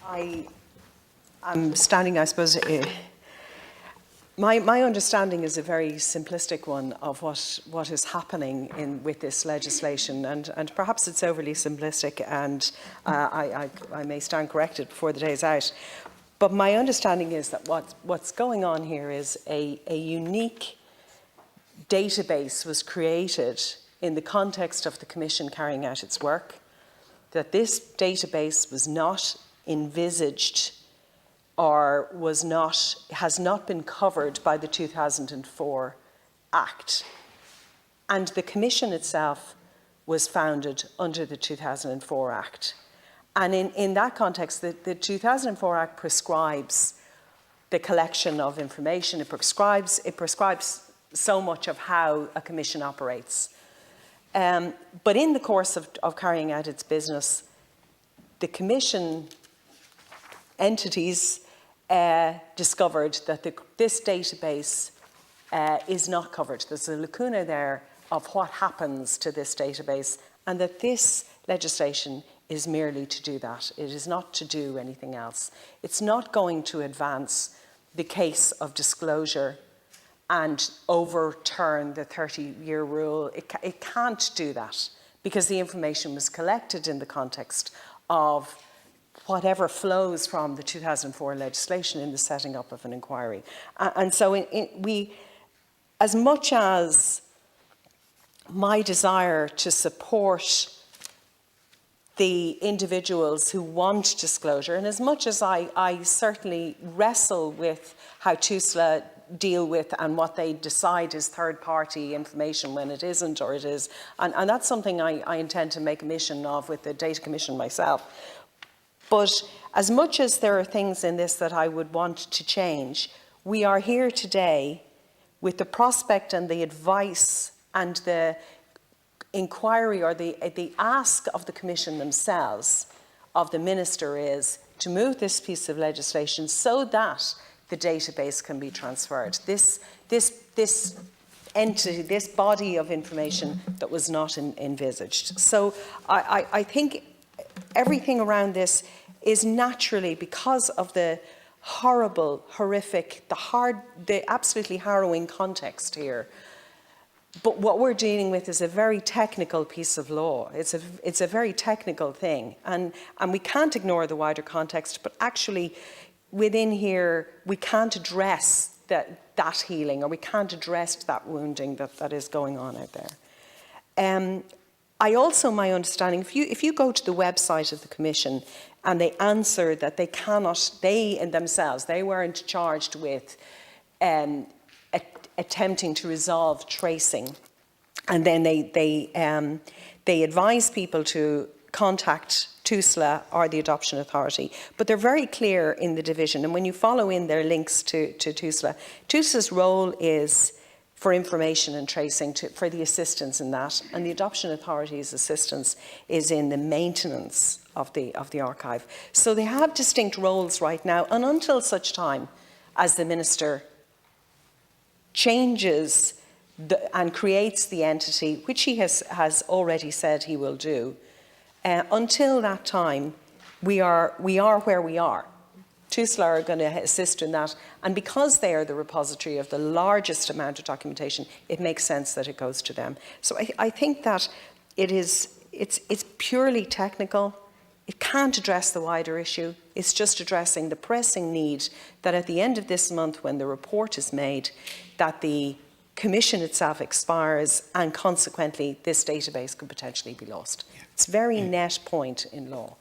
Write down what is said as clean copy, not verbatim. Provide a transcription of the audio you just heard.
I'm standing, I suppose, my understanding is a very simplistic one of what is happening with this legislation, and perhaps it's overly simplistic, and I may stand corrected before the day's out. But my understanding is that what's going on here is a unique database was created in the context of the Commission carrying out its work, that this database was not envisaged or has not been covered by the 2004 Act. And the Commission itself was founded under the 2004 Act. And in that context, the 2004 Act prescribes the collection of information. It prescribes so much of how a commission operates. But in the course of carrying out its business, the Commission entities discovered that this database is not covered. There's a lacuna there of what happens to this database, and that this legislation is merely to do that. It is not to do anything else. It's not going to advance the case of disclosure and overturn the 30-year rule. It can't do that, because the information was collected in the context of whatever flows from the 2004 legislation in the setting up of an inquiry. And so as much as my desire to support the individuals who want disclosure, and as much as I certainly wrestle with how TUSLA deal with and what they decide is third-party information when it isn't or it is, and that's something I intend to make a mission of with the Data Commission myself. But as much as there are things in this that I would want to change, we are here today with the prospect and the advice and the inquiry or the ask of the Commission themselves, of the Minister, is to move this piece of legislation so that the database can be transferred. This entity, this body of information that was not envisaged. So I think everything around this is naturally, because of the horrible, horrific, the absolutely harrowing context here. But what we're dealing with is a very technical piece of law. It's a very technical thing, and we can't ignore the wider context. But actually, within here, we can't address that healing, or we can't address that wounding that is going on out there. My understanding, if you go to the website of the Commission and they answer that they cannot, they in themselves, they weren't charged with attempting to resolve tracing, and then they advise people to contact TUSLA or the Adoption Authority. But they're very clear in the division, and when you follow in their links to TUSLA, TUSLA's role is for information and tracing, for the assistance in that, and the Adoption Authority's assistance is in the maintenance of the archive. So they have distinct roles right now, and until such time as the Minister changes and creates the entity, which he has already said he will do, until that time, we are where we are. TUSLA are going to assist in that, and because they are the repository of the largest amount of documentation, it makes sense that it goes to them. So I think that it's purely technical. It can't address the wider issue. It's just addressing the pressing need that at the end of this month, when the report is made, that the Commission itself expires, and consequently this database could potentially be lost. It's a very net point in law.